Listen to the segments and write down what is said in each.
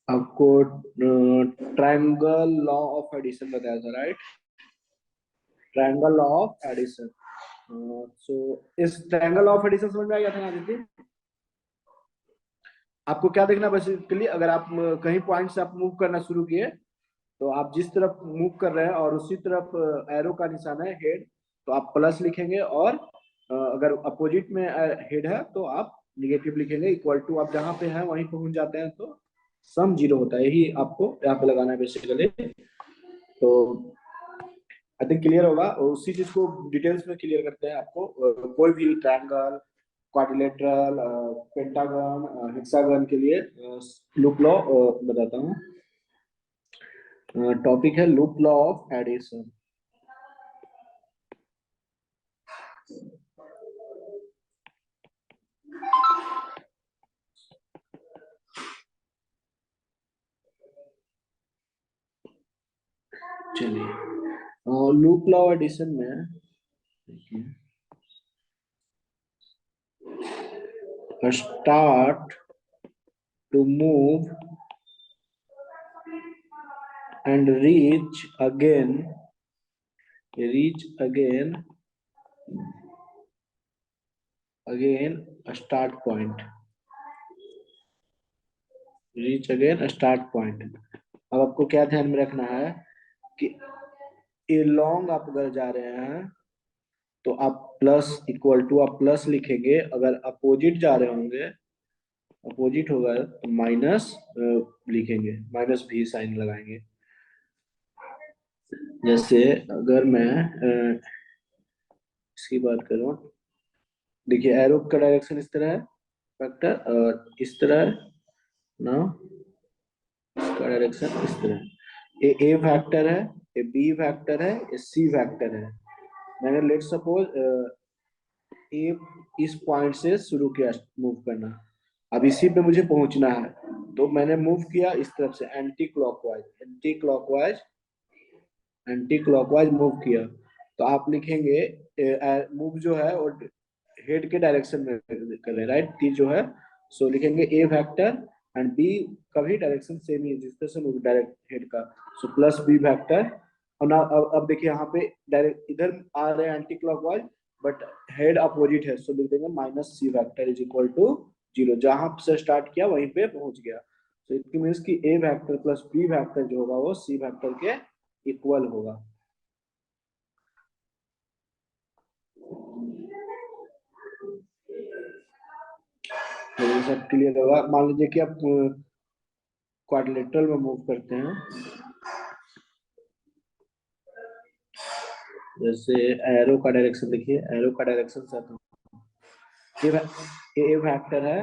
आपको triangle law of addition बताया था, right? Triangle law of addition. So इस ट्रायंगल लॉ ऑफ एडिशन समझ में आ गया था ना आदित्य? आपको क्या देखना बेसिकली, अगर आप कहीं पॉइंट से आप मूव करना शुरू किए, तो आप जिस तरफ मूव कर रहे हैं और उसी तरफ एरो का निशान है हेड, तो आप प्लस लिखेंगे, और अगर अपोजिट में हेड है तो आप निगेटिव लिखेंगे। इक्वल टू आप जहाँ पे हैं वहीं पहुंच जाते हैं तो सम जीरो होता है। यही आपको यहाँ पे लगाना है बेसिकली। तो आई थिंक क्लियर होगा, और उसी चीज को डिटेल्स में क्लियर करते हैं आपको। कोई भी ट्रायंगल, क्वाड्रिलेटरल, पेंटागन, हेक्सागन के लिए लूप लॉ बताता हूँ। टॉपिक है लूप लॉ ऑफ एडिशन। चलिए, लूप लॉ एडिशन में देखिए, start to move and reach again a start point, reach again a start point। अब आपको क्या ध्यान में रखना है कि ए लॉन्ग आप अगर जा रहे हैं तो आप प्लस इक्वल टू आप प्लस लिखेंगे, अगर अपोजिट जा रहे होंगे, अपोजिट होगा तो माइनस लिखेंगे, माइनस भी साइन लगाएंगे। जैसे अगर मैं इसकी बात करूं, देखिए एरो का डायरेक्शन इस तरह है वेक्टर, और इस तरह है ना, इसका डायरेक्शन इस तरह है। ए फैक्टर है, ए बी फैक्टर है, ए सी फैक्टर है। मैंने लेट सपोज ए इस पॉइंट से शुरू किया मूव करना, अब इसी पे मुझे पहुंचना है, तो मैंने मूव किया इस तरफ से anti clockwise, anti clockwise move किया। तो आप लिखेंगे मूव जो है वो हेड के डायरेक्शन में कर रहे हैं, राइट? टी जो है, सो लिखेंगे ए फैक्टर एंड बी का भी डायरेक्शन सेम ही है, जिस तरह से मूव डायरेक्ट हेड का, सो प्लस बी फैक्टर। और ना अब देखिए यहाँ पे डायरेक्ट इधर आ रहे हैं anticlockwise, but head opposite है, सो लिख देंगे minus C factor is equal to zero. जहां से स्टार्ट किया वहीं पे पहुंच गया। सो इट मीन्स कि ए फैक्टर प्लस बी फैक्टर जो होगा वो सी फैक्टर के इक्वल होगा। तो ये सब क्लियर होगा। मान लीजिए कि आप क्वाड्रिलेटरल में मूव करते हैं, जैसे एरो का डायरेक्शन देखिए, एरो का डायरेक्शन से ए फैक्टर है,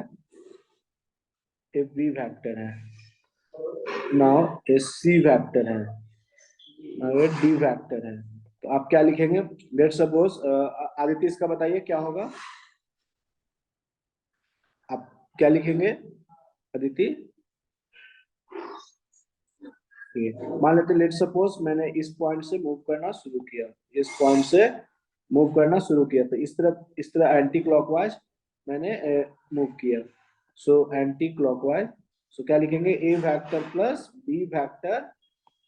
ए बी फैक्टर है, नाउ ए सी फैक्टर है, नाउ ए डी फैक्टर है। तो आप क्या लिखेंगे? लेट सपोज आदित्य इसका बताइए क्या होगा, आप क्या लिखेंगे अदिति? मान लेते लेट सपोज मैंने इस पॉइंट से मूव करना शुरू किया, इस पॉइंट से मूव करना शुरू किया, तो इस तरह एंटी क्लॉकवाइज मैंने मूव किया। सो एंटी क्लॉकवाइज, सो क्या लिखेंगे? A factor plus B factor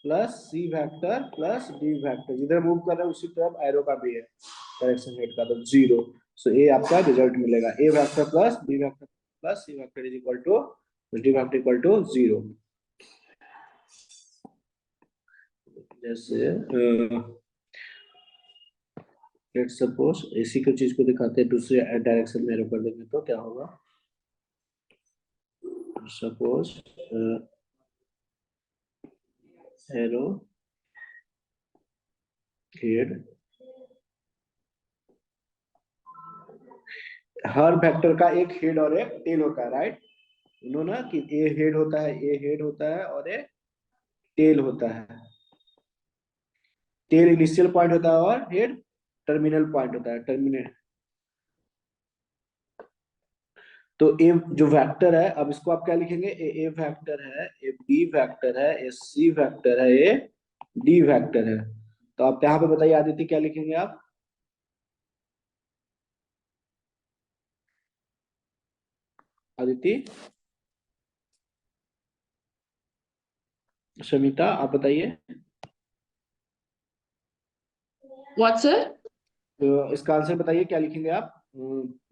plus C factor plus D factor, जिधर मूव कर रहे हैं उसी तरफ एरो का भी है डायरेक्शन हेड का, तो जीरो। सो ए आपका रिजल्ट मिलेगा, A factor plus B factor plus C factor is equal to D factor equal to zero. जैसे लेट सपोज इसी को चीज को दिखाते हैं दूसरे डायरेक्शन में एरो कर देंगे तो क्या होगा। सपोज एरो हेड, हर वेक्टर का एक हेड और एक टेल होता है, राइट? उन्होंने कि ए हेड होता है, ए हेड होता है और ए टेल होता है। टेल इनिशियल पॉइंट होता है और हेड टर्मिनल पॉइंट होता है, टर्मिनेट। तो ए जो वेक्टर है, अब इसको आप क्या लिखेंगे? ए फैक्टर है, ए बी फैक्टर है, ए सी फैक्टर है, ए डी फैक्टर है। तो आप यहाँ पे बताइए आदित्य क्या लिखेंगे आप? अदिति, शमिता, आप बताइए। What sir? तो इसका आंसर बताइए, क्या लिखेंगे आप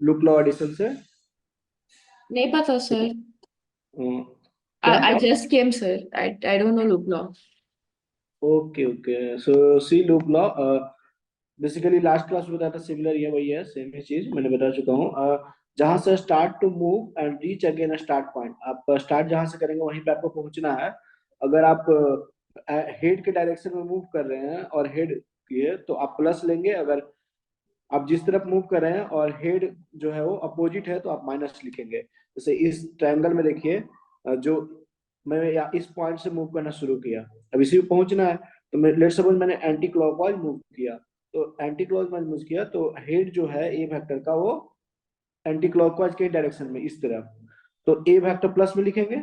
लूप लॉ एडिशन से? नहीं पता सर। क्या? I just came sir. I don't know loop law. Okay okay, so C loop law basically last class में बताया था, सिमिलर ये वही है, सेम ही चीज मैंने बता चुका हूँ। जहां से start to move and reach again start point, आप स्टार्ट जहां से करेंगे वहीं पे आपको पहुंचना है। अगर आप हेड के डायरेक्शन में मूव कर रहे हैं और हेड किए तो आप प्लस लेंगे, अगर आप जिस तरफ मूव कर रहे हैं और हेड जो है वो अपोजिट है तो आप माइनस लिखेंगे। जैसे इस ट्रायंगल में देखिए, जो मैं इस पॉइंट से मूव करना शुरू किया, अब इसी पे पहुंचना है, तो मैं लेट्स सपोज मैंने एंटी क्लॉकवाइज मूव किया, तो एंटी क्लॉकवाइज मूव किया तो हेड जो है ए वेक्टर का वो एंटी क्लॉकवाइज के डायरेक्शन में इस तरफ, तो ए वेक्टर प्लस में लिखेंगे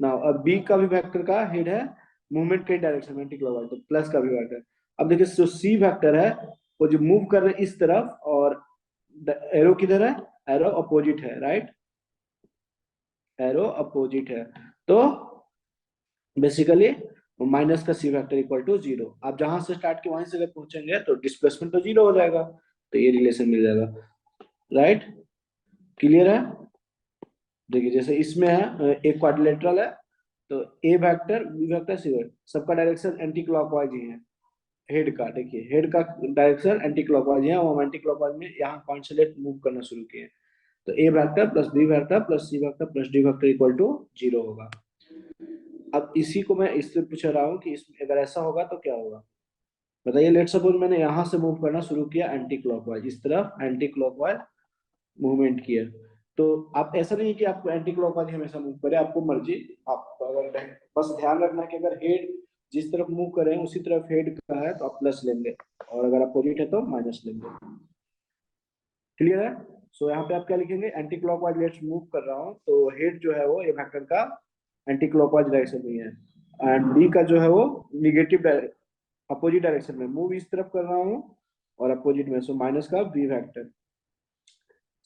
ना। अब बी का भी वेक्टर का हेड है मूवमेंट के डायरेक्शन में एंटी क्लॉकवाइज, तो प्लस का भी वेक्टर। अब देखिए जो सी वेक्टर है वो जो मूव कर रहे हैं इस तरफ, और एरो किधर है, एरो अपोजिट है, राइट, एरो अपोजिट है। तो बेसिकली माइनस का C vector equal to zero. आप जहां से स्टार्ट किए वहीं से अगर पहुंचेंगे तो डिस्प्लेसमेंट तो जीरो हो जाएगा, तो ये रिलेशन मिल जाएगा, राइट। क्लियर है? देखिए जैसे इसमें है एक क्वाड्रिलेटरल है, तो ए vector B vector C vector सबका डायरेक्शन एंटी क्लॉकवाइज ही है। हेड का देखिए, हेड का डायरेक्शन एंटी क्लॉकवाइज है, वो एंटी क्लॉकवाइज में यहाँ पॉइंट से लेट मूव करना शुरू किए, तो ए vector plus B vector plus C vector plus D vector equal to zero होगा। अब इसी को मैं इससे पूछ रहा हूँ कि इसमें अगर ऐसा होगा तो क्या होगा, बताइए। लेट सपोज मैंने यहाँ से मूव करना शुरू किया एंटी क्लॉकवाइज, इस तरफ एंटी क्लॉकवाइज मूवमेंट किया, तो आप ऐसा नहीं है कि आपको एंटी क्लॉकवाइज हमेशा मूव करे, आपको मर्जी। आप अगर बस ध्यान रखना है कि अगर हेड जिस तरफ मूव कर रहे हैं उसी तरफ हेड का है तो आप प्लस लेंगे, और अगर अपोजिट है तो माइनस लेंगे। क्लियर है? सो यहाँ पे आप क्या लिखेंगे, एंटी क्लॉकवाइज लेट्स मूव कर रहा हूँ, तो हेड जो है वो ए वेक्टर का एंटी क्लॉकवाइज डायरेक्शन में है, एंड बी का जो है वो निगेटिव अपोजिट डायरेक्शन में मूव इस तरफ कर रहा हूँ और अपोजिट में, सो माइनस का बी वेक्टर।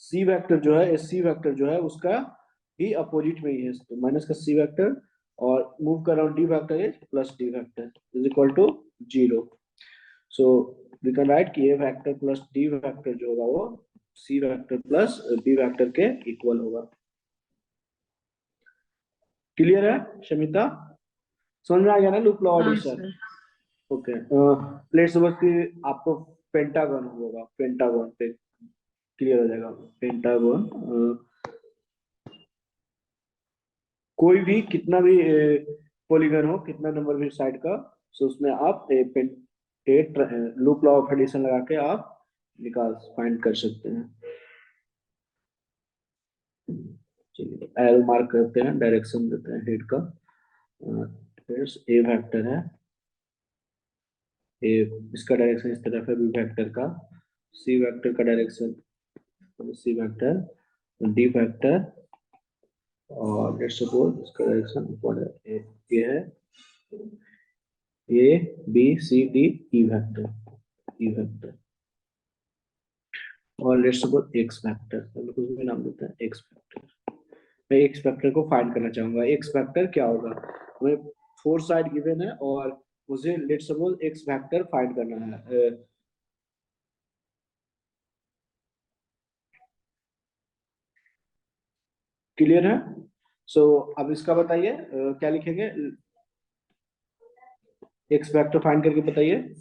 सी वेक्टर जो है, सी वेक्टर जो है उसका ही अपोजिट में ही है, तो माइनस का सी वेक्टर, और मूव कर रहा हूँ D vector is plus D vector is equal to zero. So we can write कि ए वेक्टर प्लस डी वेक्टर जो होगा वो C vector plus B vector के इक्वल होगा। क्लियर है शमिता? समझ में आ गया ना लूप लॉ हाँ addition? Sir. Okay, let's suppose कि आपको पेंटागन होगा, पेंटागन पे क्लियर हो जाएगा। पेंटागन कोई भी कितना भी पॉलीगन हो, कितना नंबर भी साइड का, सो उसमें आप लूप लॉ ऑफ एडिशन लगा के आप निकाल फाइंड कर सकते हैं। चलिए एरो मार्क करते हैं, डायरेक्शन देते हैं हेड का। ए वेक्टर है, ए इसका डायरेक्शन इस तरफ है, बी वेक्टर का, सी वेक्टर का direction C vector D vector, और लेट्स सपोज इसका डायरेक्शन ऊपर है, ये है A B C D E vector, E vector, और लेट्स सपोज एक्स वेक्टर, तो कुछ भी नाम देते हैं एक्स वेक्टर। मैं एक्स वेक्टर को फाइंड करना चाहूंगा, एक्स वेक्टर क्या होगा, हमें फोर साइड गिवन है और मुझे let's suppose X vector find करना है। क्लियर है? सो अब इसका बताइए क्या लिखेंगे, एक्स वेक्टर फाइंड करके बताइए।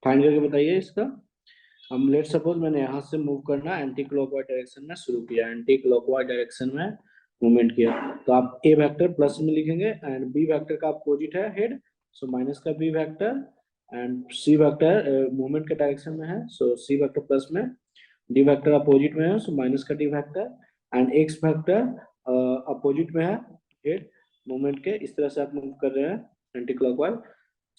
फाइंड करके बताइए इसका। हम लेट सपोज मैंने यहाँ से मूव करना एंटी क्लॉकवाइज डायरेक्शन में शुरू किया, एंटी क्लॉकवाइज डायरेक्शन में मूवमेंट किया, तो आप ए वेक्टर प्लस में लिखेंगे एंड बी वेक्टर का अपोजिट है हेड, सो माइनस का B vector, and C vector movement के डायरेक्शन में है, सो सी वेक्टर प्लस में, डी वेक्टर अपोजिट में है, सो माइनस का D vector, and X vector opposite में है हेड मूवमेंट के, इस तरह से आप मूव कर रहे हैं एंटी क्लॉकवाइज।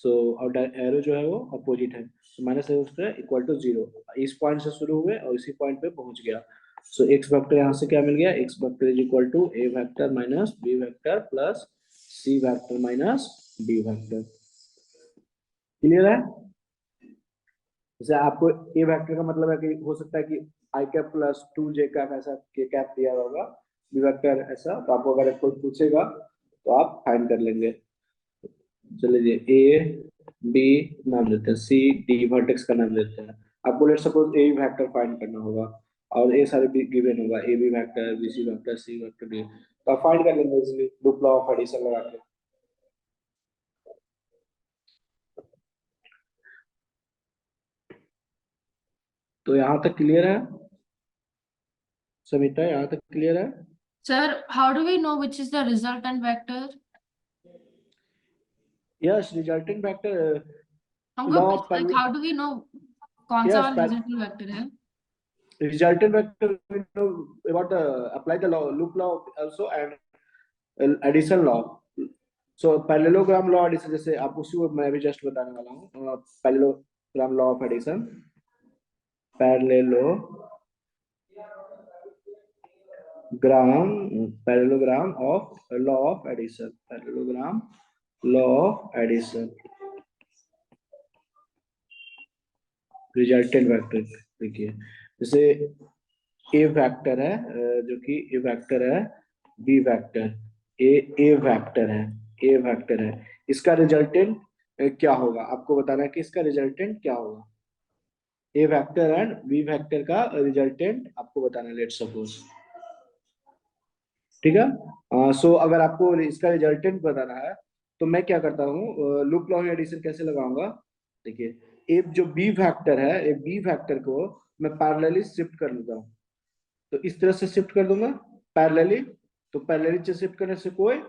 सो और एरो जो है वो अपोजिट है, माइनस इक्वल टू जीरो, इस पॉइंट से शुरू हुए और इसी पॉइंट पे पहुंच गया। सो एक्स वेक्टर यहाँ से क्या मिल गया, X vector is equal to A vector minus B vector plus C vector minus D vector. Clear है? जैसे आपको ए वेक्टर का मतलब है कि हो सकता है कि आई कैप प्लस टू जे कैप ऐसा के कैप दिया होगा, बी वेक्टर ऐसा, तो आपको अगर कोई पूछेगा तो आप फाइंड कर लेंगे। चलिए ए बी नाम देते हैं, सी डी वर्टेक्स का नाम देते हैं। आपको लेट सपोज ए वेक्टर फाइंड करना होगा और ए सारे बी गिवन होगा, A B vector B C vector C vector D, तो आप फाइंड कर लेंगे easily loop law of addition लगा के। तो यहाँ तक क्लियर है समिता, यहाँ तक क्लियर है? Sir, how do we know which is the resultant vector? Yes resultant vector हमको law of like how do we know कौन सा यस वाला resultant vector है? resultant vector we know about the apply the law, loop law also, and addition law. So parallelogram law addition, जैसे आप उसी को मैं भी जस्ट बताने वाला हूँ, parallelogram law of addition, parallelogram of law of addition, parallelogram law of addition, resultant vector. देखिए जैसे ए वेक्टर है, जो कि ए वेक्टर है, बी वेक्टर, ए वेक्टर है, ए वेक्टर है, इसका रिजल्टेंट क्या होगा आपको बताना है कि इसका रिजल्टेंट क्या होगा। ए वेक्टर एंड बी वेक्टर का रिजल्टेंट आपको बताना है, लेट सपोज, ठीक है। सो अगर आपको इसका रिजल्टेंट बताना है तो मैं क्या करता हूँ, लूप लॉ एडिशन कैसे लगाऊंगा। देखिए एक जो बी फैक्टर है, एक बी फैक्टर को मैं पैरेलली शिफ्ट कर लेता हूँ, तो इस तरह से शिफ्ट कर दूंगा पैरेलली, तो पैरेलली से शिफ्ट करने से कोई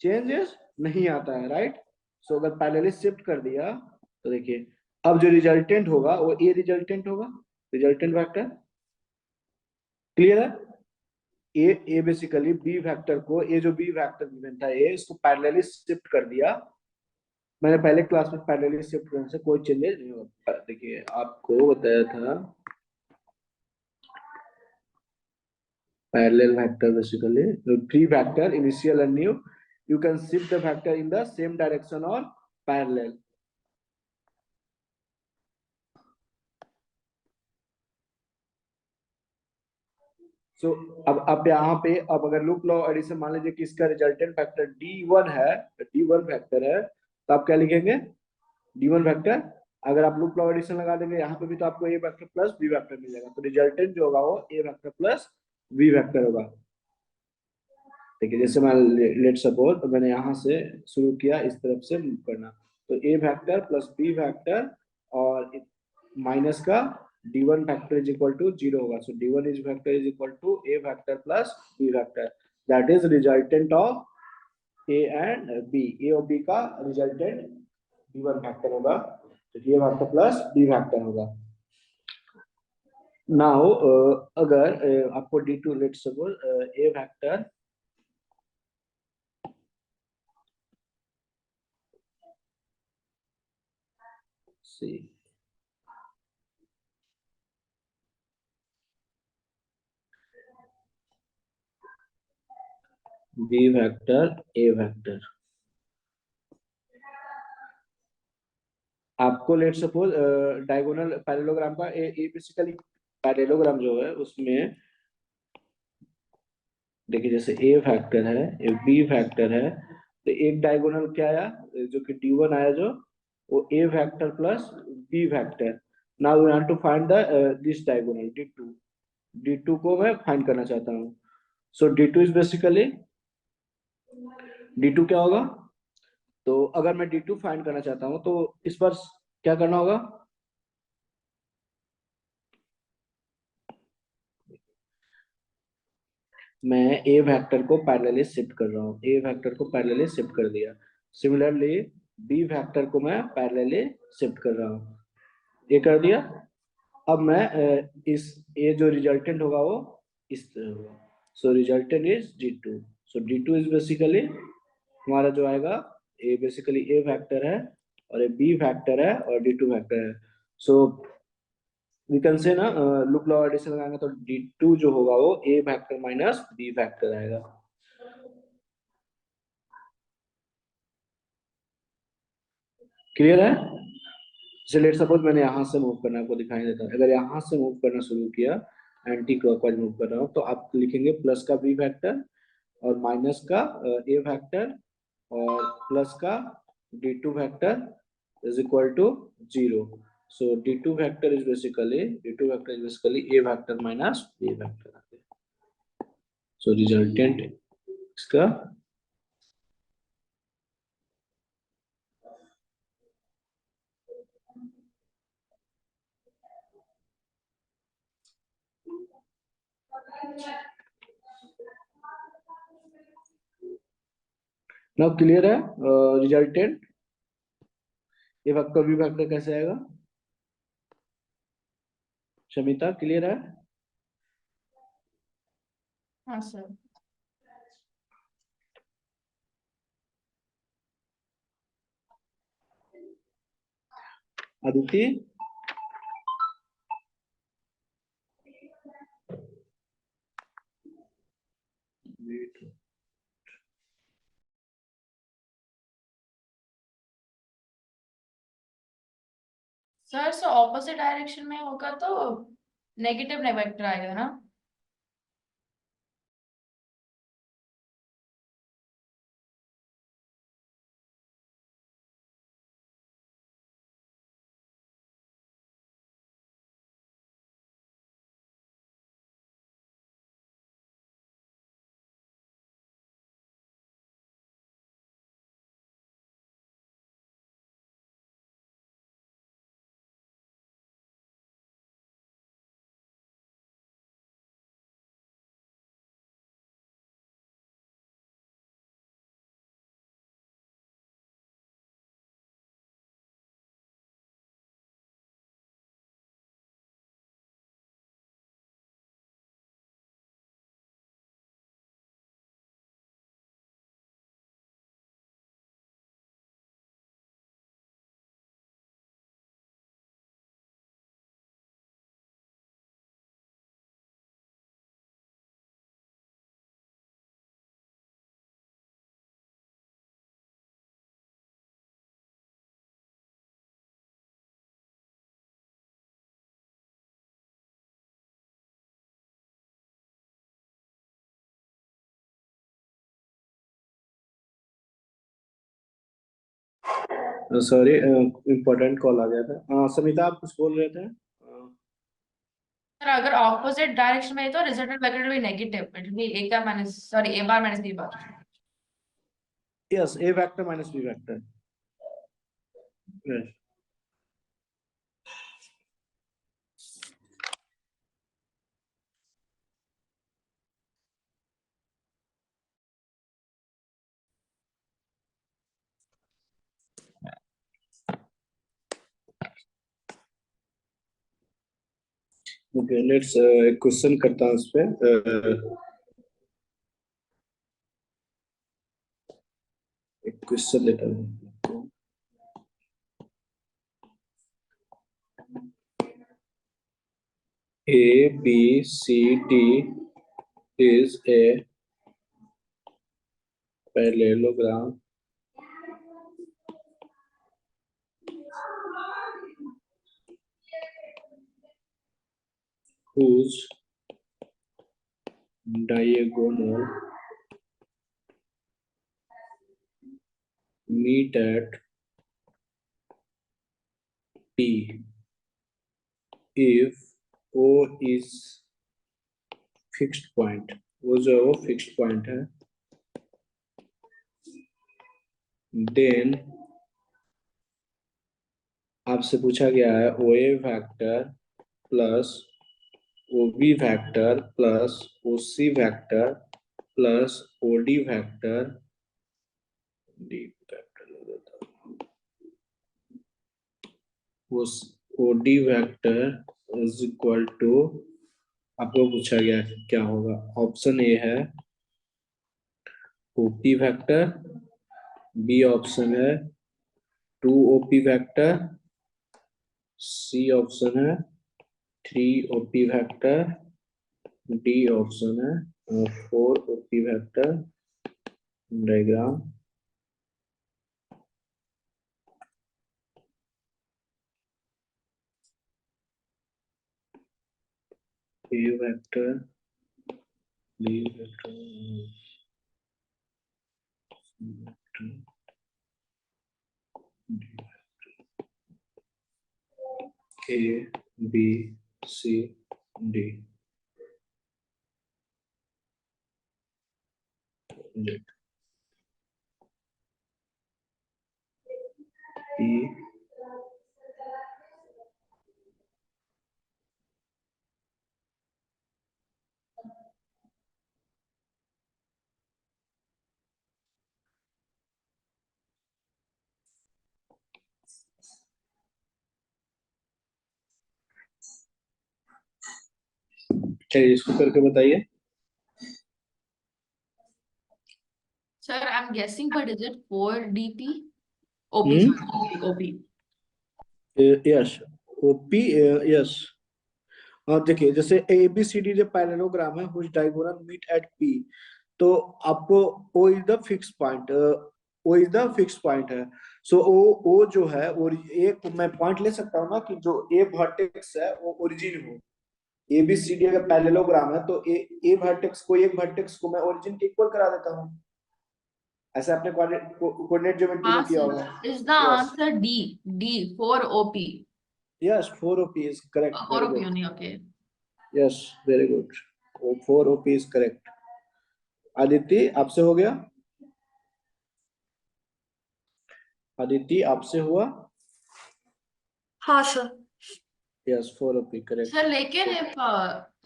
चेंजेस नहीं आता है, राइट। सो अगर पैरेलली शिफ्ट कर दिया तो देखिए अब जो रिजल्टेंट होगा वो ए रिजल्टेंट होगा, रिजल्टेंट वेक्टर। क्लियर है? ए बेसिकली बी वेक्टर को, ए जो बी वेक्टर गिवन था ए, इसको पैरेलली शिफ्ट कर दिया। मैंने पहले क्लास में पैरेलली शिफ्ट करने से कोई चेंजेस नहीं होता। देखिए आपको बताया था parallel vector basically three vector initial and new, you can shift the vector in the same direction or parallel। सो अब यहाँ पे अब अगर लूप लॉ एडिशन मान लीजिए कि इसका रिजल्टेंट फैक्टर D1 है, D1 फैक्टर है, तो आप क्या लिखेंगे, D1 फैक्टर। अगर आप लूप लॉ एडिशन लगा देंगे यहाँ पे भी तो आपको ए वेक्टर प्लस बी वेक्टर मिल जाएगा, तो रिजल्टेंट जो होगा वो ए वेक्टर प्लस बी वेक्टर होगा। देखिए जैसे मैं लेट सपोज तो मैंने यहाँ से शुरू किया इस तरफ से मूव करना, तो ए वेक्टर प्लस बी वेक्टर और माइनस का d1 factor is equal to zero होगा, so d1 is vector is equal to A vector plus B vector, that is resultant of a and b, ए और b का resultant d1 factor होगा, तो ए vector plus B vector होगा। Now अगर आपको d2 let suppose ए vector c b vector ए vector, आपको let suppose diagonal parallelogram का ए basically parallelogram जो है उसमें देखिए जैसे ए फैक्टर है, एक बी फैक्टर है, तो एक डायगोनल क्या आया, जो कि D1 आया, जो वो a factor plus B factor. Now we want to find the this diagonal D2, D2 को मैं फाइंड करना चाहता हूँ। सो D2 इज बेसिकली, D2 क्या होगा, तो अगर मैं D2 फाइंड करना चाहता हूँ तो इस पर क्या करना होगा, मैं ए वेक्टर को पैरेलली शिफ्ट कर रहा हूँ, ए वेक्टर को पैरेलली शिफ्ट कर दिया। सिमिलरली बी फैक्टर को मैं पैरेलली शिफ्ट कर रहा हूँ। ये कर दिया। अब मैं इस ये जो रिजल्टेंट होगा वो इस तरह होगा। So resultant is D2। So D2 is basically हमारा जो आएगा, ए बेसिकली ए फैक्टर है और ये बी फैक्टर है और D2 फैक्टर है। सो वी कैन से ना, लुक लॉ एडिशन लगाएंगे तो D2 जो होगा वो a factor minus B factor आएगा। क्लियर है? चलिए सपोज मैंने यहाँ से मूव करना, आपको दिखाई देता है। अगर यहाँ से मूव करना शुरू किया, एंटी क्लॉकवाइज मूव कर रहा हूँ, तो आप लिखेंगे प्लस का बी फैक्टर और माइनस का ए फैक्टर और प्लस का D2 factor is equal to 0। So D2 factor is basically A factor minus B factor. So resultant इसका नाउ क्लियर है? Resultant A factor B factor कैसे आएगा? शमिता क्लियर है? हाँ sir. Aditi sir so opposite direction में होगा तो नेगेटिव वेक्टर आएगा ना? सॉरी, इम्पोर्टेंट कॉल आ गया था। समिता आप कुछ बोल रहे थे? सर अगर ऑपोजिट डायरेक्शन में है तो रिजल्टेंट वेक्टर भी negative, it will be A का minus sorry A bar minus B bar. Yes, A factor minus B factor. Yes. Okay, let's एक क्वेश्चन करता हूँ इस पे। एक क्वेश्चन लेता हूँ। A B C D is a parallelogram whose diagonal meet at P if O is fixed point। वो जो है वो फिक्स्ड पॉइंट है। देन आपसे पूछा गया है O A factor plus O B factor plus O C factor plus O D factor D factor वो OD vector is equal to, आपको पूछा गया क्या होगा। ऑप्शन ए है ओपी वेक्टर, बी ऑप्शन है 2 ओपी वेक्टर, सी ऑप्शन है 3 OP vector, D option है 4 OP vector. Diagram a vector, B vector, A B C D. E चलिए इसको करके बताइए। Sir, I'm guessing, but is it 4DP? OP, hmm, sorry, OP. Yes OP, yes. और देखिए जैसे ए बी सी डी जो पैरेललोग्राम है which diagonal meet at P, तो आपको O is the fix point, O is the fix point है। सो ओ जो है, और एक मैं पॉइंट ले सकता हूँ ना कि जो ए वर्टेक्स है वो ओरिजिन हो। ए बी सी डी अगर पैरेललोग्राम है तो ए वर्टेक्स को, एक वर्टेक्स को मैं ओरिजिन के इक्वल करा देता हूँ। ऐसा आपने कोऑर्डिनेट ज्योमेट्री में हाँ किया sir, होगा। is the yes answer D, 4OP? Yes 4 OP is correct, very 4OP good. only, okay. Yes very good, 4 OP is correct. Aditya आपसे हो गया, आदित्य आपसे हुआ। हाँ sir. Yes 4 OP Sir, correct. लेकिन if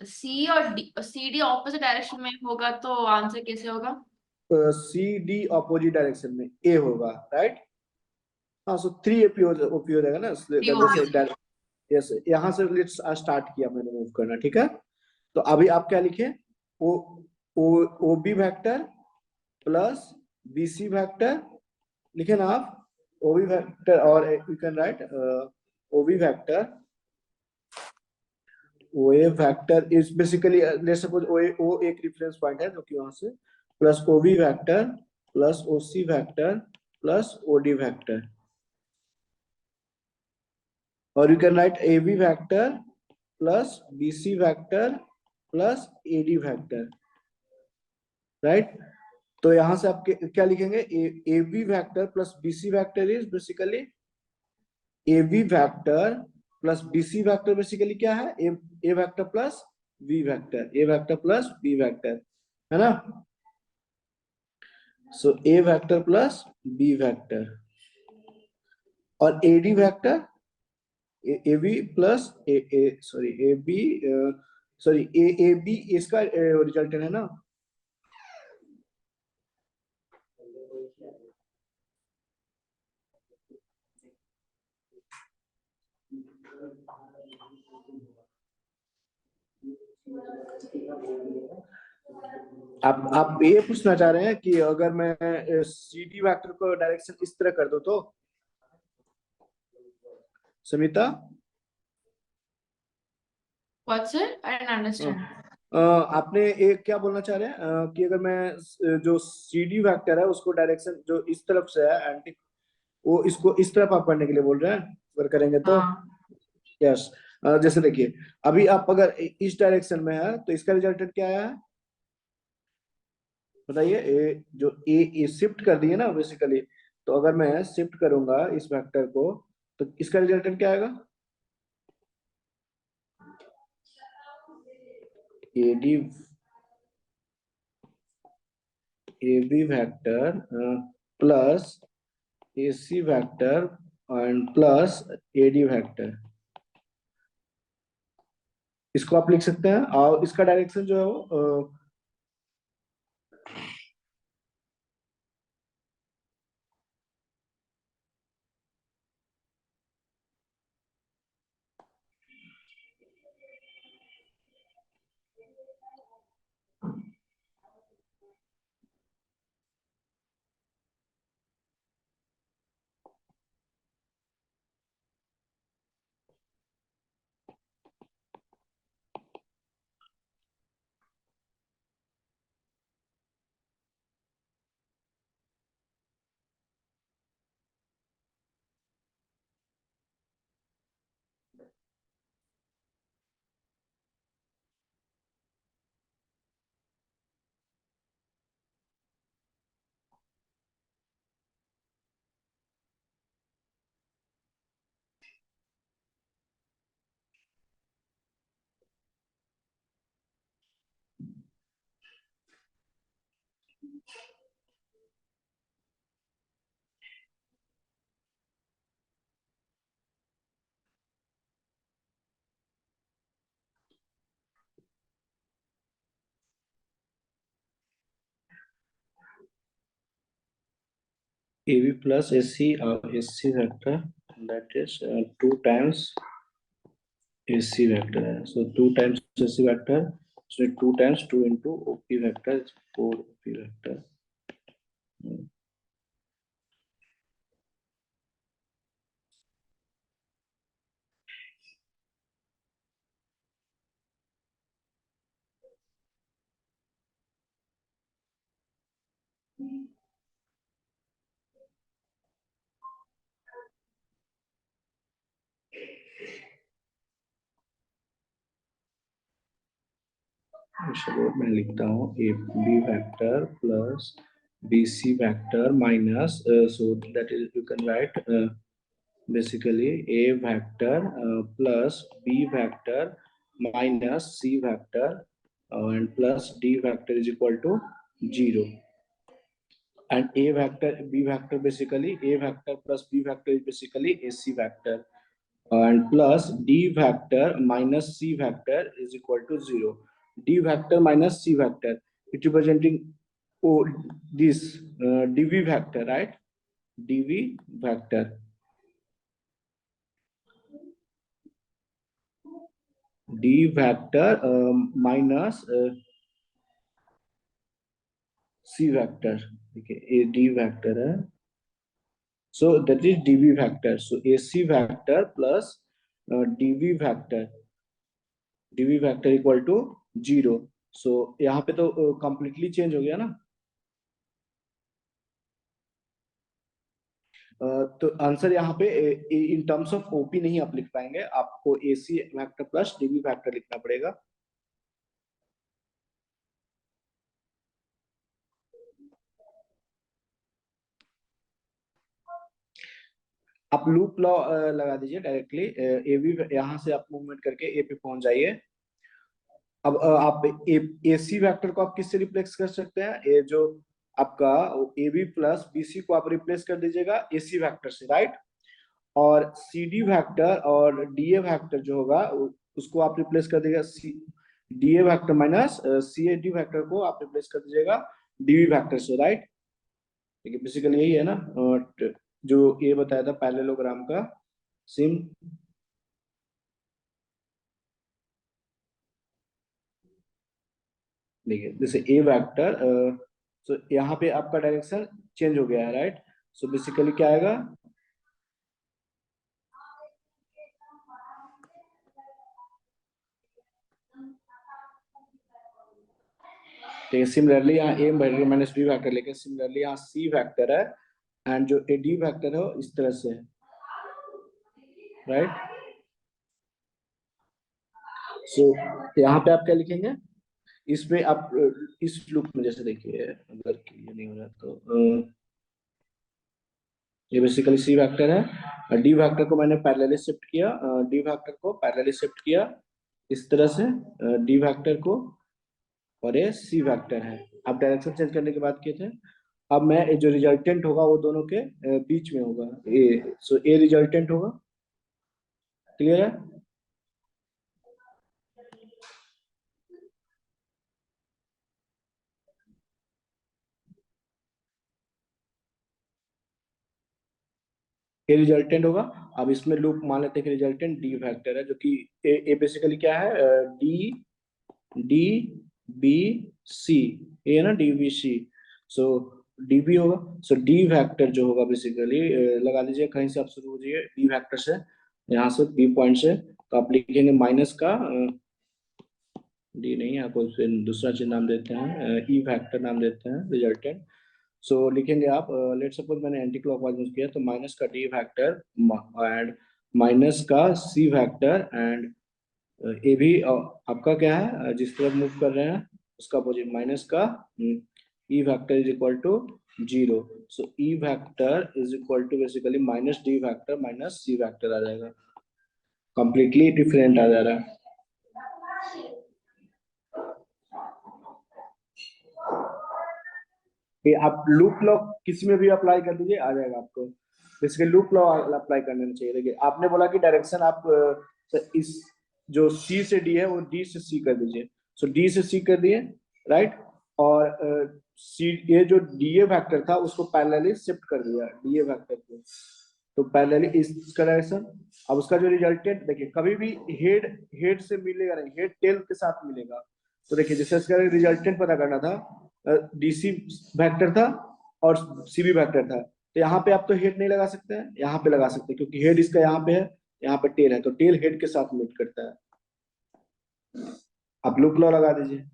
C और C D ऑपोजिट डायरेक्शन में होगा तो आंसर कैसे होगा? सी डी अपोजिट डायरेक्शन में ए होगा, राइट। हाँ सो 3 OP ओपी हो जाएगा ना। 3OP. यस यहाँ से लेट्स स्टार्ट किया मैंने मूव करना, ठीक है। तो अभी आप क्या लिखे, O O O B vector plus B C vector, लिखे ना आप। ओ बी वैक्टर, और you can write O B vector, O A vector is basically let's suppose O एक रेफरेंस पॉइंट है जो कि वहां से, plus O B vector plus O C vector plus O D vector, और you can write A B vector plus B C vector plus A D vector, right. तो यहां से आप क्या लिखेंगे, A B vector plus B C vector is basically A B vector plus B C vector, basically क्या है, A vector plus B vector, A vector plus B vector, है ना। So A vector plus B vector, और A D vector A B plus A sorry A B, sorry A B इसका resultant है ना। आप ये पूछना चाह रहे हैं कि अगर मैं सी डी वेक्टर को डायरेक्शन इस तरह कर दूं तो, Samita. What sir? I didn't understand. आपने एक क्या बोलना चाह रहे हैं, कि अगर मैं जो सी डी वेक्टर है उसको डायरेक्शन जो इस तरफ से है एंटी, वो इसको इस तरफ आप करने के लिए बोल रहे हैं, अगर करेंगे तो। हाँ. यस जैसे देखिए, अभी आप अगर इस डायरेक्शन में है तो इसका रिजल्टेंट क्या आया है बताइए। जो ए शिफ्ट कर दिए ना बेसिकली, तो अगर मैं शिफ्ट करूंगा इस वेक्टर को तो इसका रिजल्टेंट क्या आएगा, A D A B vector plus A C vector and plus A D vector, इसको आप लिख सकते हैं। और इसका डायरेक्शन जो है वो AB plus AC AC vector, that is 2 times AC vector है. So 2 times AC vector, so 2 times 2 into OP vector is 4 OP vector. चलो मैं लिखता हूँ A B vector plus B C vector minus so that is you can write basically a vector plus b vector minus c vector and plus d vector is equal to 0, and a vector b vector basically a vector plus b vector is basically AC vector, and plus d vector minus c vector is equal to 0. D vector minus c vector, it representing oh, this dv vector, right? Dv vector d vector minus c vector. Okay, a d vector है, so that is dv vector. So AC vector plus dv vector equal to 0. So यहाँ पे तो completely change हो गया ना. तो answer यहाँ पे इन टर्म्स ऑफ ओपी नहीं आप लिख पाएंगे, आपको AC vector plus DV vector लिखना पड़ेगा. आप लूप लॉ लगा दीजिए डायरेक्टली, ए बी यहाँ से आप मूवमेंट करके ए पे पहुंच जाइए. अब आप AC वेक्टर को आप किससे रिप्लेस कर सकते हैं? ये जो आपका A B plus B C को आप रिप्लेस कर दीजिएगा AC वेक्टर से, राइट? और CD वेक्टर और DA वेक्टर जो होगा उसको आप रिप्लेस कर दीजिएगा DA vector minus CD vector को आप रिप्लेस कर दीजिएगा DV वेक्टर से, राइट? ठीक है, बेसिकली यही है ना, जो ये बताया था पैरेललोग्राम का सिम. देखिए जैसे ए वेक्टर, तो यहाँ पे आपका डायरेक्शन चेंज हो गया है, राइट? सो बेसिकली क्या आएगा, तो सिमिलरली यहाँ ए वेक्टर माइनस बी वेक्टर, लेकिन सिमिलरली यहाँ सी वेक्टर है एंड जो ए डी वेक्टर है इस तरह से है, राइट? सो यहाँ पे आप क्या लिखेंगे, इसमें आप इस लूप में जैसे देखिए, अगर क्लियर नहीं हो रहा तो ये बेसिकली सी वेक्टर है, डी वेक्टर को मैंने पैरेलली शिफ्ट किया, डी वेक्टर को पैरेलली शिफ्ट किया इस तरह से, डी वेक्टर को, और ये सी वेक्टर है. आप डायरेक्शन चेंज करने की बात किए थे. अब मैं जो रिजल्टेंट होगा वो दोनों के बीच में होगा, ए, सो ए रिजल्टेंट होगा. क्लियर है? ए रिजल्टेंट होगा. अब इसमें लूप मान लेते हैं कि रिजल्टेंट डी वेक्टर है, जो कि ए बेसिकली क्या है, डी डी बी सी, ए है ना, डी बी सी. सो डी बी होगा. सो डी वेक्टर जो होगा बेसिकली, लगा लीजिए कहीं से आप शुरू कीजिए डी वेक्टर से, यहाँ से बी पॉइंट से, तो आप लिखेंगे माइनस का डी नहीं, आपको दूसरा चीज नाम देते हैं, ई वेक्टर नाम देते हैं रिजल्टेंट. सो लिखेंगे आप, लेट सपोज मैंने एंटी क्लॉकवाइज यूज किया, तो माइनस का डी वेक्टर एंड माइनस का सी वेक्टर एंड ये भी आपका क्या है, जिस तरफ मूव कर रहे हैं उसका अपोजिट, माइनस का e vector is equal to 0. So e vector is equal to basically minus D vector minus c vector आ जाएगा, कंप्लीटली डिफरेंट आ जा रहा है. कि आप लूप लॉ किसी में भी अप्लाई कर दीजिए, आ जाएगा आपको। बेसिकली लूप लॉ अप्लाई करने में चाहिए। देखिए आपने बोला कि डायरेक्शन आप इस जो सी से डी है वो डी से सी कर दीजिए। सो डी से सी कर दिए, राइट। और सी ये जो डी ए फैक्टर था उसको पैरेलली शिफ्ट कर दिया डी ए फैक्टर को, तो पैरेलली इसका डायरेक्शन। अब उसका जो रिजल्टेंट देखिए, कभी भी हेड हेड से मिलेगा नहीं, हेड टेल के साथ मिलेगा। तो देखिए जैसे इसका रिजल्टेंट पता करना था, डीसी वेक्टर था और सीबी वेक्टर था, तो यहाँ पे आप तो हेड नहीं लगा सकते हैं, यहाँ पे लगा सकते हैं क्योंकि हेड इसका यहाँ पे है, यहाँ पे टेल है, तो टेल हेड के साथ मीट करता है। आप लूप लॉ लगा दीजिए।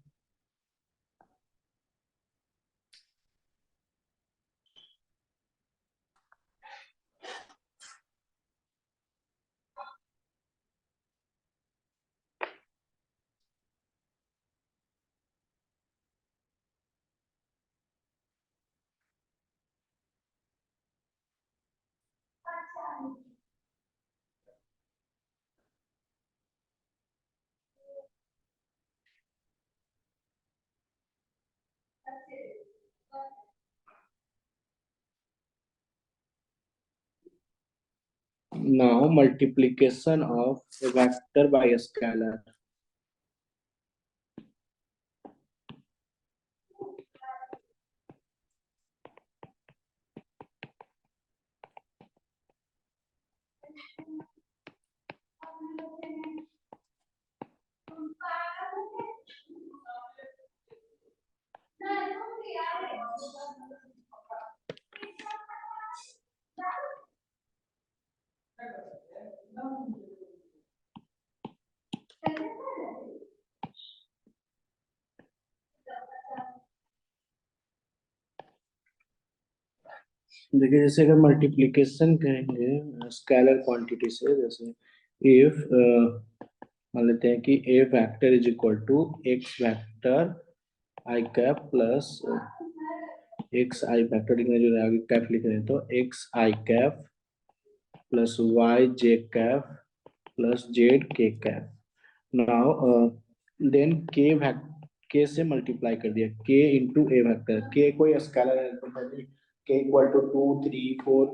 Now multiplication of a vector by a scalar. देखिए जैसे अगर मल्टीप्लिकेशन करेंगे स्केलर क्वांटिटी से, जैसे इफ मान लेते हैं कि ए vector is equal to x vector i cap plus x i vector, जो आगे कैप लिख रहे हैं तो x i cap plus y j cap plus z k cap. Now then k से मल्टीप्लाई कर दिया के इंटू ए वेक्टर। के कोई स्केलर है, के इक्वल टू 2 3 4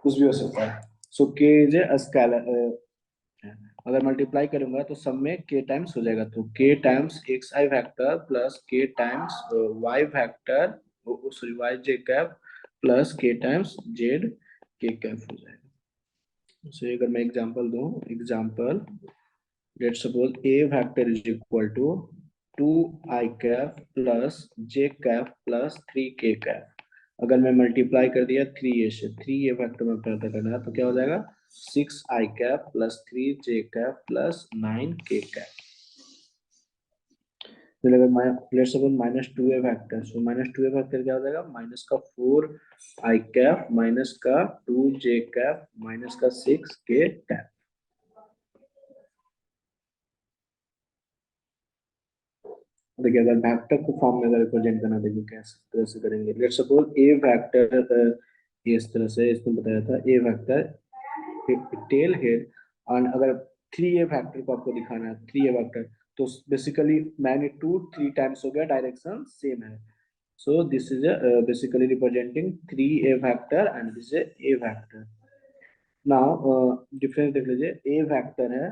कुछ भी हो सकता है। सो के इज ए स्केलर। अगर मल्टीप्लाई करूंगा तो सब में के टाइम्स हो जाएगा, तो k times x i vector plus k times y vector, sorry y j cap plus k times z k cap हो जाएगा। सो अगर मैं एग्जांपल दूं, example let's suppose a vector is equal to 2 i cap plus j cap plus 3k cap। अगर मैं multiply कर दिया 3a से, 3a वेक्टर में पता करना है तो क्या हो जाएगा 6i cap plus 3j cap plus 9k cap। फिर अगर let's suppose minus 2a vector, so minus 2a vector क्या हो जाएगा माइनस का 4i cap माइनस का 2j cap माइनस का 6k cap। देखिए अगर वेक्टर को फॉर्म में अगर रिप्रेजेंट करना, देखिए कैसे तरह से करेंगे। लेट्स सपोज ए वेक्टर इस तरह से इसमें बताया था, ए वेक्टर टेल हेड, और अगर 3a वेक्टर को आपको दिखाना है 3a वेक्टर, तो बेसिकली मैग्नीट्यूड 3 टाइम्स हो गया, डायरेक्शन सेम है। So this is basically representing 3a vector and this is a vector. Now difference देख लीजिए, ए वेक्टर है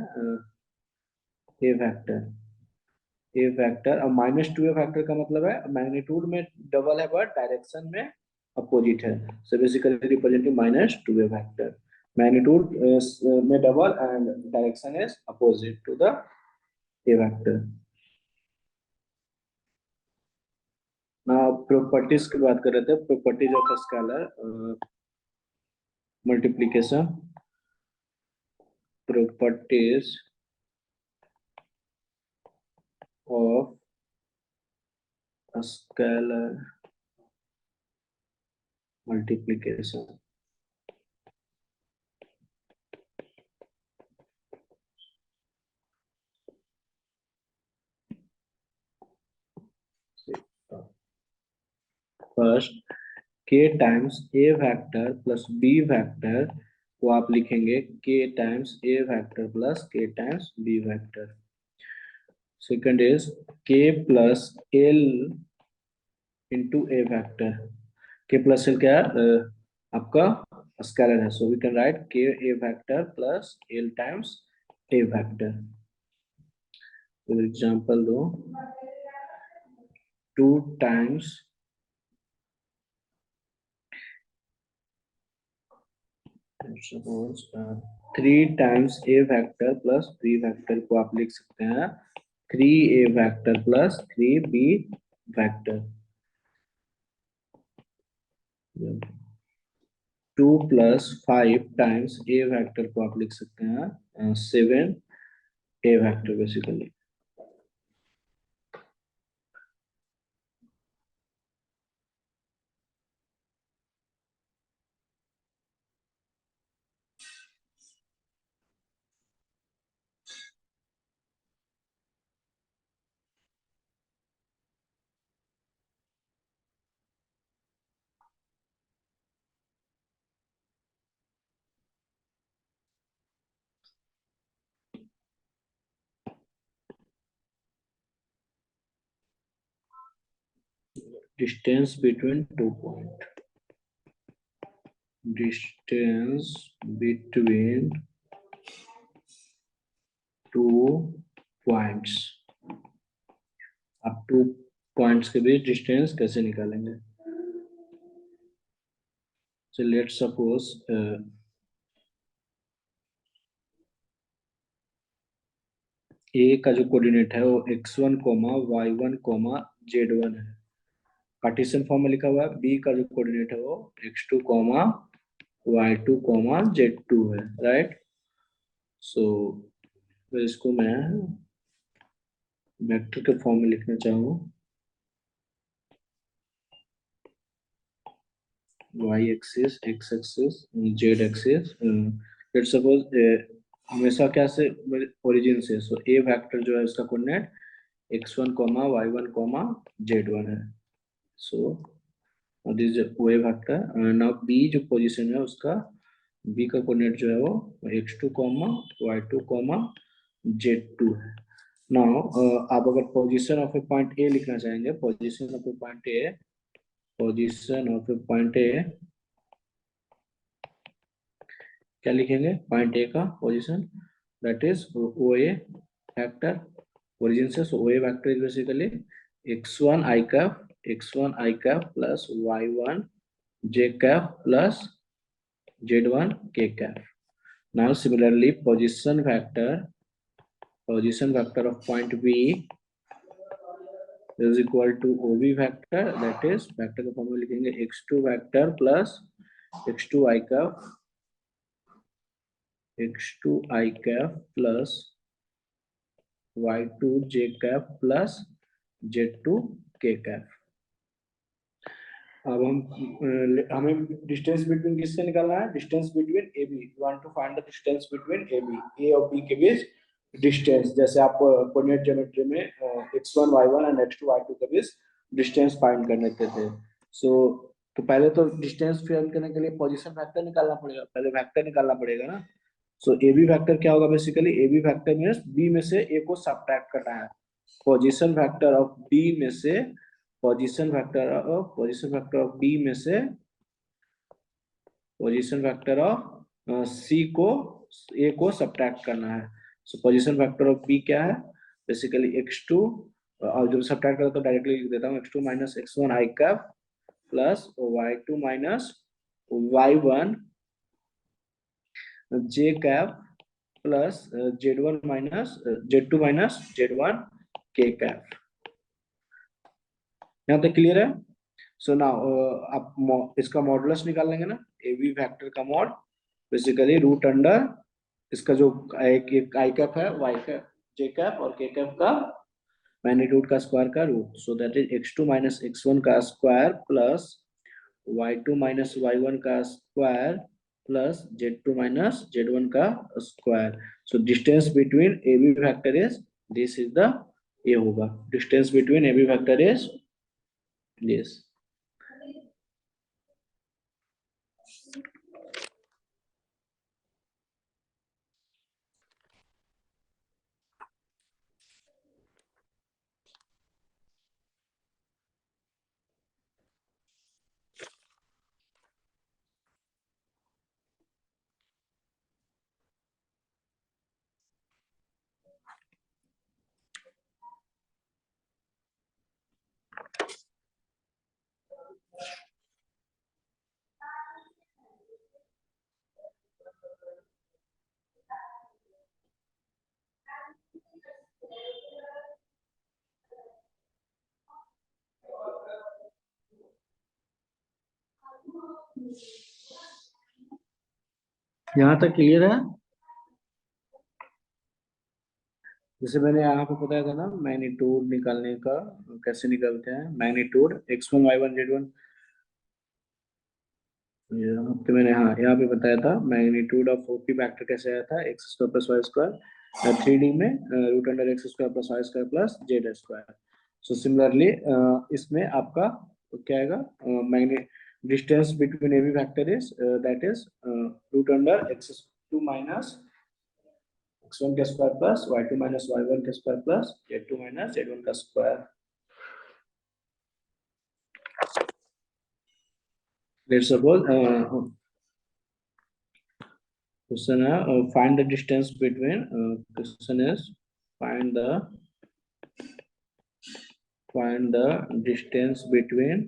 ए वेक्टर ए वेक्टर, और माइनस 2a वेक्टर का मतलब है मैग्नीट्यूड में डबल है बट डायरेक्शन में अपोजिट है। So basically representing minus 2a vector, magnitude में double and direction is opposite to the a vector. Now properties की बात कर रहे थे, properties of scalar multiplication, properties of scalar multiplication. First k times a vector plus b vector को आप लिखेंगे k times a vector plus k times b vector. Second is k plus l into a vector, k plus l क्या है? आपका scalar है, सो we can write k a vector plus l times a vector. For example दो, 2 times suppose 3 times a vector plus B vector को आप लिख सकते हैं 3 a vector plus 3 b vector. 2 plus 5 times a vector को आप लिख सकते हैं 7 a vector basically. Distance between 2 points. Distance between 2 points. अब 2 points के बीच डिस्टेंस कैसे निकालेंगे? So let's suppose ए का जो कोऑर्डिनेट है वो x1 y1 z1 है। कार्टेशियन फॉर्म में लिखा हुआ है। बी का जो कोऑर्डिनेट है वो x2 y2 z2 है, राइट। सो इसको मैं वेक्टर के फॉर्म में लिखना चाहूँ, y axis, x axis, z axis. Let's suppose हमेशा क्या से ओरिजिन से, सो ए वेक्टर जो है उसका कोऑर्डिनेट x1 y1 z1 है। So this is O vector. Now B जो पोजीशन है उसका, बी का कोऑर्डिनेट जो है वो x2 y2 z2 है। नाउ आप अगर position of a point A लिखना चाहेंगे, position of a point A, position of a point A क्या लिखेंगे? पॉइंट ए का position, that is O A vector origin से। So O A vector is basically x1 i cap plus y1 j cap plus z1 k cap. Now similarly position vector of point b is equal to ob vector, that is vector का formula लिखेंगे x2 vector plus x2 i cap plus y2 j cap plus z2 k cap. अब हमें distance between किससे निकालना है? Distance between A B. Want to find the distance between A B, ए और B के बीच distance. जैसे आप कोऑर्डिनेट ज्योमेट्री में x1 y1 and x2 y2 के बीच डिस्टेंस फाइंड करने के थे। सो तो पहले तो डिस्टेंस फाइंड करने के लिए पोजीशन वेक्टर निकालना पड़ेगा, पहले वेक्टर निकालना पड़ेगा ना। सो ए बी वेक्टर क्या होगा? Basically A B vector means B में से ए को सब्ट्रैक्ट करना है। पोजीशन वेक्टर ऑफ बी में से, पोजीशन वेक्टर ऑफ बी में से पोजीशन वेक्टर ऑफ सी को, ए को सब्ट्रैक्ट करना है। So position vector of B क्या है? बेसिकली x2, और जब सब्ट्रैक्ट करता तो डायरेक्टली लिख देता हूँ x2 minus x1 i cap plus y2 minus y1 j cap plus z1 minus z2 minus z1 k cap. यहाँ तक क्लियर है? सो नाउ आप इसका मॉडुलस निकाल लेंगे ना, ए बी वेक्टर का मॉड बेसिकली रूट अंडर इसका जो एक आई कैप है, वाई कैप, जे कैप और के कैप का मैग्नीट्यूड का स्क्वायर का root. So that is x2 minus x1 का square plus y2 minus y1 का square plus z2 minus z1 का square. So distance between A B vector is this, is the, ये होगा distance between A B vector is this. यहाँ तक clear है? जैसे मैंने यहाँ पे बताया था ना मैग्नीट्यूड निकालने का, कैसे निकालते हैं मैग्नीट्यूड x1 y1 z1। यहाँ पे मैंने हाँ यहाँ पे बताया था मैग्नीट्यूड ऑफ ओपी फैक्टर कैसे आया था, X square plus Y square, 3D में root under X square plus Y square plus Z square. So similarly इसमें आपका क्या आएगा, magnet distance between AV factor is that is root under x2 minus x1 का square plus y2 minus y1 का square plus z2 minus z1 का square. Let's suppose question है find the distance between question is find the distance between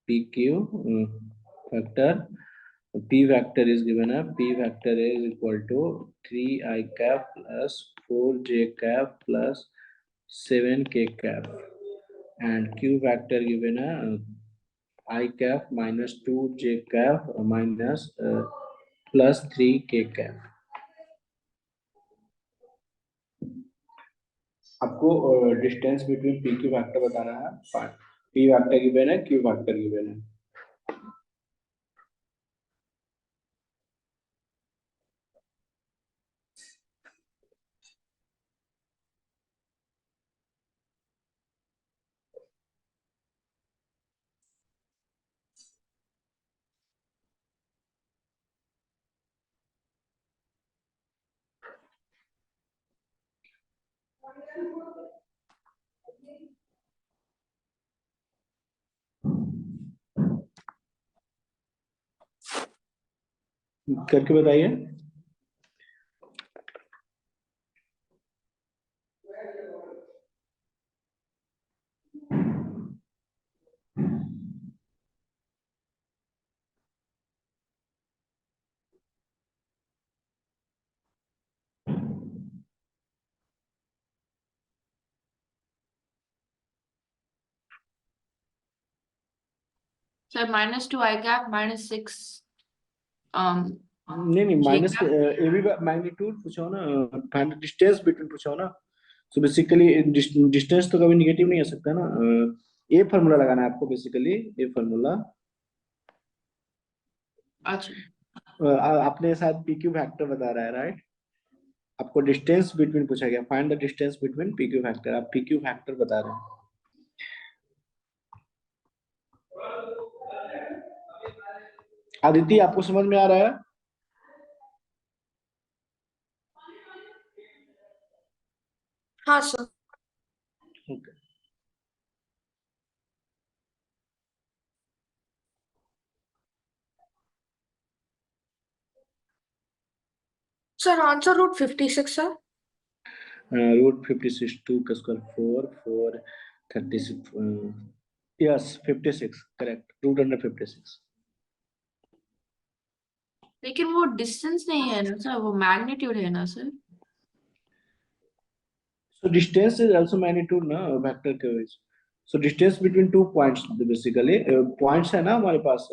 PQ factor. P factor is given up. P factor is equal to 3i cap plus 4j cap plus 7k cap, and Q factor given a I cap minus 2j cap minus plus 3k cap. आपको distance between P Q factor बताना है। P factor given है, Q factor given है। करके बताइए। Sir -2 I cap -6 नहीं J minus cap। ए भी magnitude पूछो ना, फाइंड डिस्टेंस बिटवीन पूछो ना। सो बेसिकली डिस्टेंस तो कभी निगेटिव नहीं हो सकता ना। ये फार्मूला लगाना है आपको, बेसिकली ये फार्मूला। अच्छा आपने शायद पी क्यू फैक्टर बता रहा है राइट, आपको डिस्टेंस बिटवीन पूछा गया, find the distance between P Q factor, आप पी क्यू फैक्टर बता रहे हैं। आदित्य आपको समझ में आ रहा है? हाँ sir. Okay. Sir answer root 56 है। रूट 56 2 का square 4 4 36 yes 56 correct, root under 56। लेकिन वो डिस्टेंस नहीं है ना सर, वो मैग्नीट्यूड है ना sir. So distance is also magnitude ना वेक्टर के वजह से। So distance between two points basically points है ना हमारे पास।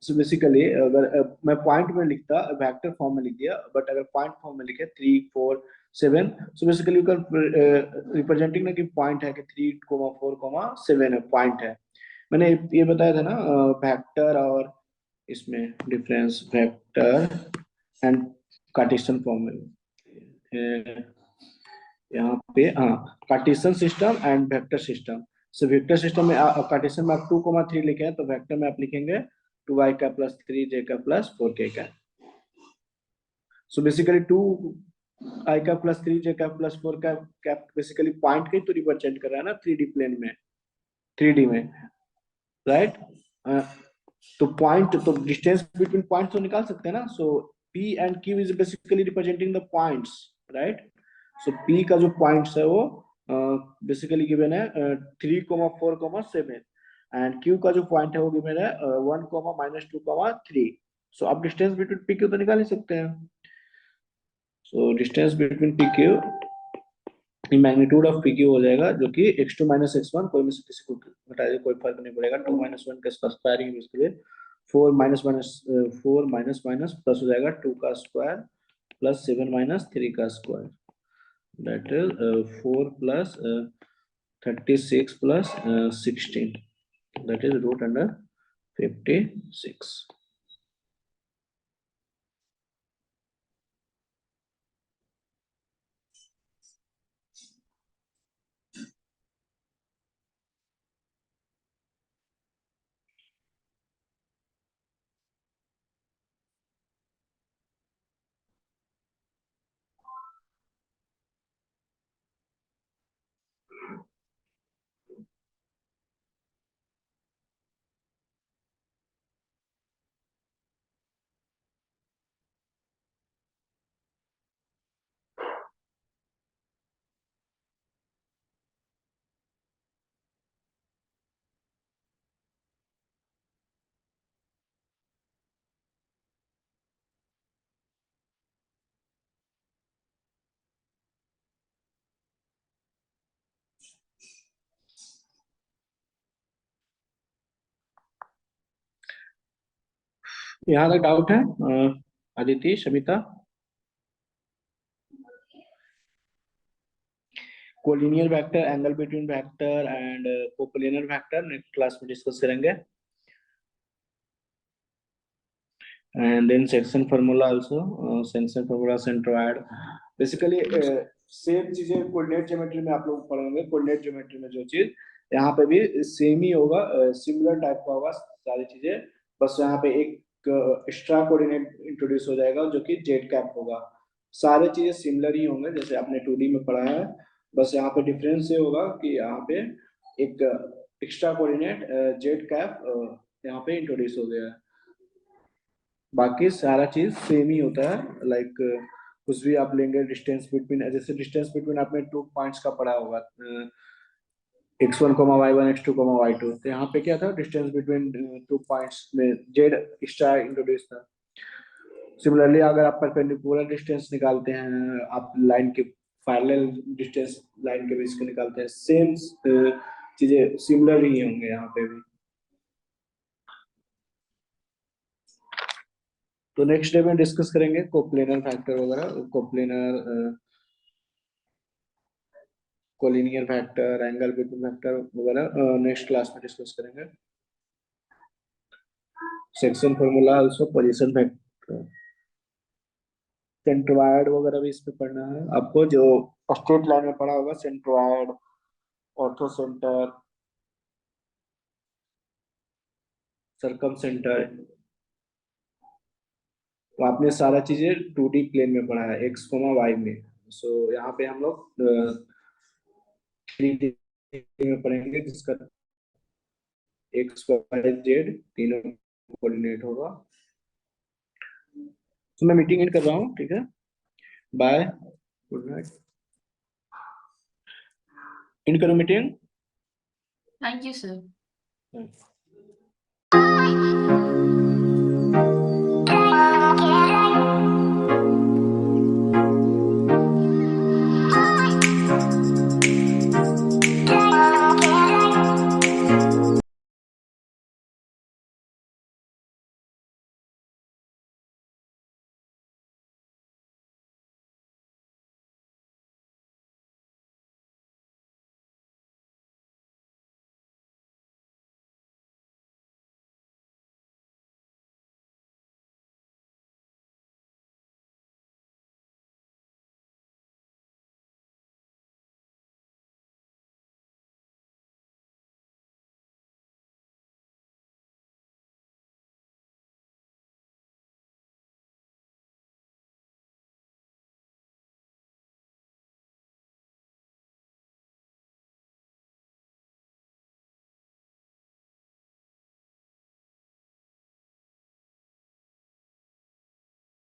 So basically अगर मैं point में लिखता वेक्टर फॉर्म में लिख दिया, बट अगर पॉइंट फॉर्म में लिखे 3 4 7, so basically you can representing ना कि पॉइंट है कि 3 4 7 है, पॉइंट है। मैंने ये बताया था ना वेक्टर और इसमें difference, vector and Cartesian form में यहाँ पे हाँ Cartesian system and vector system. So vector system में कार्टेशियन में आप 2, 3 लिखे हैं, तो वेक्टर में आप लिखेंगे 2i का प्लस 3j का प्लस 4k का। सो बेसिकली 2i का प्लस 3j का प्लस 4 का बेसिकली पॉइंट के तो रिप्रेजेंट कर रहा है ना 3D प्लेन में, 3D में राइट। तो पॉइंट तो डिस्टेंस बिटवीन पॉइंट तो निकाल सकते हैं ना। सो p and q is basically representing the points right. So p का जो पॉइंट्स है वो बेसिकली गिवन है 3, 4, 7 एंड q का जो पॉइंट है वो गिवन है 1, -2, 3। सो आप डिस्टेंस बिटवीन p q तो निकाल ही सकते हैं। सो distance between p q magnitude of PQ हो जाएगा, जो कि x2 - x1, कोई में से किसी को घटा दे कोई फर्क नहीं पड़ेगा। 2 - 1 का स्क्वायरिंग इसके लिए 4 माइनस प्लस हो जाएगा 2 का स्क्वायर प्लस 7 - 3 का square, that is 4 plus 36 plus 16, that is root under 56। यहाँ तक डाउट है Aditi, Shamita? Collinear vector, angle between vector and coplanar vector next class में डिस्कस करेंगे, and then section formula also, section formula, centroid, basically same चीजें coordinate geometry में आप लोग पढ़ेंगे। कोऑर्डिनेट ज्योमेट्री में जो चीज यहाँ पे भी सेम ही होगा, सिमिलर टाइप का होगा सारी चीजें, बस यहाँ पे एक एक्स्ट्रा कोऑर्डिनेट इंट्रोड्यूस हो जाएगा जो कि जेड कैप होगा। सारे चीजें सिमिलर ही होंगे जैसे आपने 2D में पढ़ा है, बस यहाँ पे डिफरेंस ये होगा कि यहाँ पे एक एक्स्ट्रा कोऑर्डिनेट जेड कैप यहाँ पे इंट्रोड्यूस हो गया है। बाकी सारा चीज सेम ही होता है, लाइक कुछ भी आप लेंगे डिस्टेंस बिटवीन, जैसे डिस्टेंस बिटवीन आपने 2 पॉइंट्स का पढ़ा होगा, x1, y1, x2, y2, तो यहाँ पे क्या था, डिस्टेंस बिटवीन 2 पॉइंट्स में जेड एक्स्ट्रा इंट्रोड्यूस था। सिमिलरली अगर आप परपेंडिकुलर डिस्टेंस निकालते हैं, आप लाइन के पैरेलल डिस्टेंस लाइन के बीच के निकालते हैं, सेम चीजें सिमिलर ही होंगे यहाँ पे भी। तो नेक्स्ट डे में डिस्कस करेंगे कोप्लेनर फैक्टर वगैरह, coplanar collinear factor, angle between factor वगैरह नेक्स्ट क्लास में डिस्कस करेंगे। Section formula also, position factor, centroid वगैरह भी इसमें पढ़ना है आपको, जो स्ट्रेट लाइन में पढ़ा होगा, सेंट्रोइड, ऑर्थो सेंटर, सरकम सेंटर, तो आपने सारा चीजें 2D प्लेन में पढ़ा है, x, y में। सो यहाँ पे हम लोग 3D में पढ़ेंगे जिसका x, y, z तीनों कोऑर्डिनेट होगा। तो मैं मीटिंग एंड कर रहा हूँ, ठीक है, बाय, गुड नाइट, एंड करो मीटिंग। Thank you, sir.